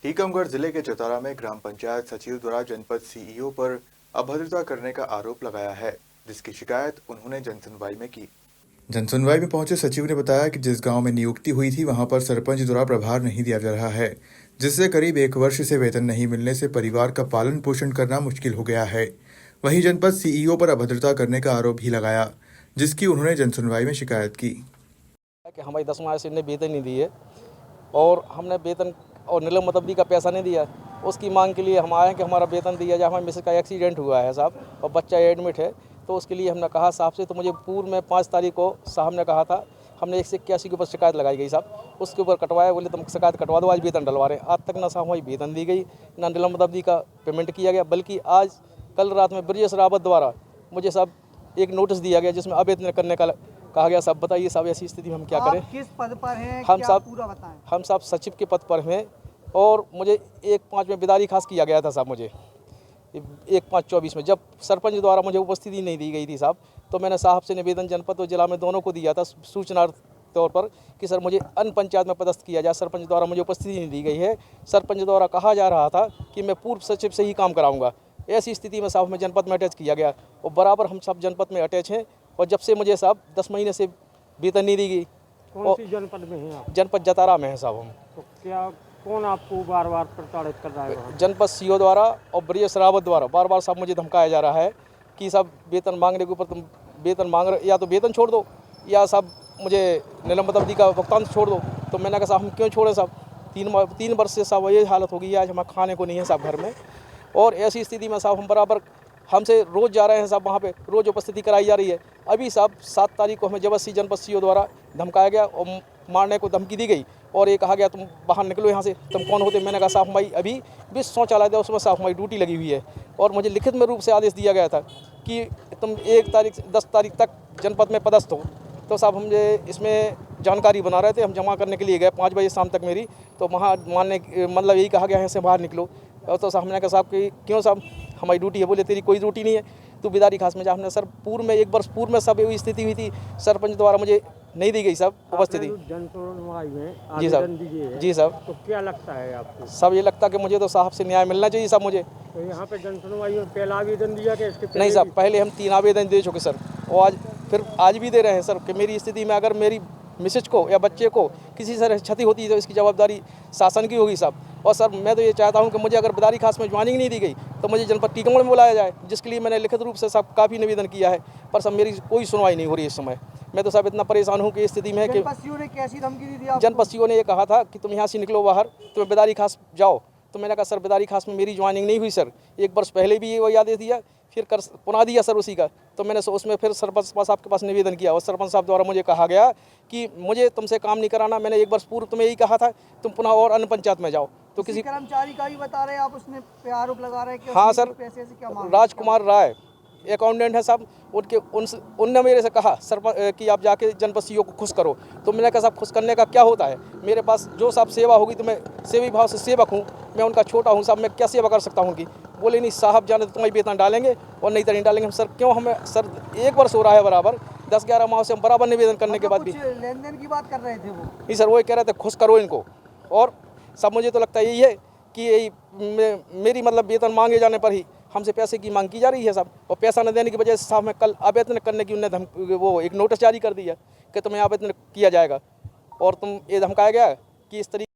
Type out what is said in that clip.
टीकमगढ़ जिले के चतरा में ग्राम पंचायत सचिव द्वारा जनपद सीईओ पर अभद्रता करने का आरोप लगाया है, जिसकी शिकायत उन्होंने जनसुनवाई में की। जनसुनवाई में पहुंचे सचिव ने बताया कि जिस गांव में नियुक्ति हुई थी वहां पर सरपंच द्वारा प्रभार नहीं दिया जा रहा है, जिससे करीब 1 वर्ष से वेतन नहीं मिलने से परिवार का पालन पोषण करना मुश्किल हो गया है। वहीं जनपद सीईओ पर अभद्रता करने का आरोप भी लगाया, जिसकी उन्होंने जनसुनवाई में शिकायत की कि हमारी 10 माह से इन्हें वेतन नहीं दिए और हमने वेतन और नीलम मतबदी का पैसा नहीं दिया। उसकी मांग के लिए हम आए हैं कि हमारा वेतन दिया जाए। हमारे मिसेस का एक्सीडेंट हुआ है साहब और बच्चा एडमिट है, तो उसके लिए हमने कहा साहब से। तो मुझे पूर्व में 5 तारीख को साहब ने कहा था, हमने 181 के ऊपर शिकायत लगाई गई साहब, उसके ऊपर कटवाया। बोले तुम शिकायत कटवा दो, आज वेतन डलवा रहे हैं। आज तक ना साहब हमारी वेतन दी गई, ना नीलम मतबदी का पेमेंट किया गया, बल्कि आज कल रात में ब्रजेश रावत द्वारा मुझे साहब एक नोटिस दिया गया जिसमें अवेतन करने का कहा गया। सब बताइए साहब, ऐसी स्थिति में हम क्या करें? किस पद पर हैं? हम क्या साहब पूरा बताएं। हम साहब सचिव के पद पर हैं और मुझे 1/5 में बिदारी खास किया गया था साहब। मुझे 1/5/24 में जब सरपंच द्वारा मुझे उपस्थिति नहीं दी गई थी साहब, तो मैंने साहब से निवेदन जनपद और जिला में दोनों को दिया था सूचना तौर पर कि सर मुझे अन्य पंचायत में पदस्थ किया जाए। सरपंच द्वारा मुझे उपस्थिति नहीं दी गई है। सरपंच द्वारा कहा जा रहा था कि मैं पूर्व सचिव से ही काम कराऊंगा। ऐसी स्थिति में साहब हमें जनपद में अटैच किया गया और बराबर हम सब जनपद में अटैच हैं। और जब से मुझे साहब 10 महीने से वेतन नहीं दी गई। कौन सी जनपद में हैं आप? जनपद जतारा में है साहब हम। तो क्या कौन आपको बार बार प्रताड़ित कर रहा है वहाँ? जनपद सीओ द्वारा और ब्रजेश रावत द्वारा बार बार साहब मुझे धमकाया जा रहा है कि साहब वेतन मांगने के ऊपर तुम वेतन मांग रहे, या तो वेतन छोड़ दो या साहब मुझे नीलम मतबदी का भुगतान छोड़ दो। तो मैंने कहा साहब हम क्यों छोड़ें साहब, 3 वर्ष से साहब ये हालत हो गई है, आज हमारे खाने को नहीं है साहब घर में। और ऐसी स्थिति में साहब हम बराबर हमसे रोज़ जा रहे हैं साहब, वहाँ पे रोज़ उपस्थिति कराई जा रही है। अभी साहब 7 तारीख को हमें जबरदस्ती जनपद सीओ द्वारा धमकाया गया और मारने को धमकी दी गई और ये कहा गया तुम बाहर निकलो यहाँ से, तुम कौन होते? मैंने कहा साहब भाई अभी विश्व शौचालय था, उसमें साहब हमारी ड्यूटी लगी हुई है और मुझे लिखित में रूप से आदेश दिया गया था कि तुम 10 तारीख तक जनपद में पदस्थ हो। तो साहब हम इसमें जानकारी बना रहे थे, हम जमा करने के लिए गए 5 बजे शाम तक मेरी, तो वहाँ मानने मतलब यही कहा गया यहाँ से बाहर निकलो। और तो साहब हमने कहा साहब कि क्यों साहब हमारी ड्यूटी है? बोले तेरी कोई ड्यूटी नहीं है, तू बिदारी खास में जा। हमने सर पूर्व में 1 वर्ष पूर्व में सब स्थिति हुई थी, सरपंच द्वारा मुझे नहीं दी गई सब उपस्थिति। जनसुनवाई में जी साहब, आवेदन दिए हैं। जी साहब। तो क्या लगता है आपको? सब ये लगता है कि मुझे तो साहब से न्याय मिलना चाहिए साहब मुझे। तो यहाँ पे जनसुनवाई में पहला आवेदन दिया कि इसके पहले नहीं साहब, भी? पहले हम 3 आवेदन दे चुके सर और आज भी दे रहे हैं सर कि मेरी स्थिति में अगर मेरी मिसेज को या बच्चे को किसी तरह क्षति होती है तो इसकी जवाबदारी शासन की होगी साहब। और सर मैं तो ये चाहता हूँ कि मुझे अगर बिदारी खास में ज्वाइनिंग नहीं दी गई तो मुझे जनपद टीकमगढ़ में बुलाया जाए, जिसके लिए मैंने लिखित रूप से सब काफ़ी निवेदन किया है, पर सब मेरी कोई सुनवाई नहीं हो रही इस समय। मैं तो साहब इतना परेशान हूँ कि इस स्थिति में है कि जनपद सीओ ने कैसी धमकी दी थी आपको? जनपद सीओ ने ये कहा था कि तुम यहाँ से निकलो बाहर, तुम्हें बिदारी खास जाओ। तो मैंने कहा सर बिदारी खास में मेरी ज्वाइनिंग नहीं हुई सर, 1 वर्ष पहले भी ये वही आदेश दिया, फिर कर पुनः दिया सर उसी का। तो मैंने उसमें फिर सरपंच साहब के पास निवेदन किया और सरपंच साहब द्वारा मुझे कहा गया कि मुझे तुमसे काम नहीं कराना, मैंने 1 वर्ष पूर्व तुम्हें यही कहा था, तुम पुनः और अन्य पंचायत में जाओ। तो किसी कर्मचारी का ही बता रहे हैं आप, उसने आरोप लगा रहे हैं कि हाँ उसने सर, पैसे से क्या मांगा? राजकुमार राय अकाउंटेंट है साहब, उनने मेरे से कहा सरपंच कि आप जाके जनपद सीईओ को खुश करो। तो मैंने कहा साहब खुश करने का क्या होता है, मेरे पास जो साहब सेवा होगी तो मैं सेवी भाव से सेवक हूँ, मैं उनका छोटा हूँ साहब, मैं क्या सेवा कर सकता हूँ उनकी? बोले नहीं साहब जाने तो तुम्हारी वेतन डालेंगे और नहीं तो नहीं डालेंगे। हम सर क्यों, हमें सर 1 वर्ष हो रहा है बराबर, 10-11 माह से हम बराबर निवेदन करने के बाद भी। लेन देन की बात कर रहे थे वो? नहीं सर, वो कह रहे थे खुश करो इनको। और सब मुझे तो लगता यही है कि यही मेरी मतलब वेतन मांगे जाने पर ही हमसे पैसे की मांग की जा रही है साहब, और पैसा न देने की वजह से साहब मैं कल आवेदन करने की उन्हें वो एक नोटिस जारी कर दिया कि तुम्हें आवेदन किया जाएगा और तुम ये धमकाया गया कि इस तरीके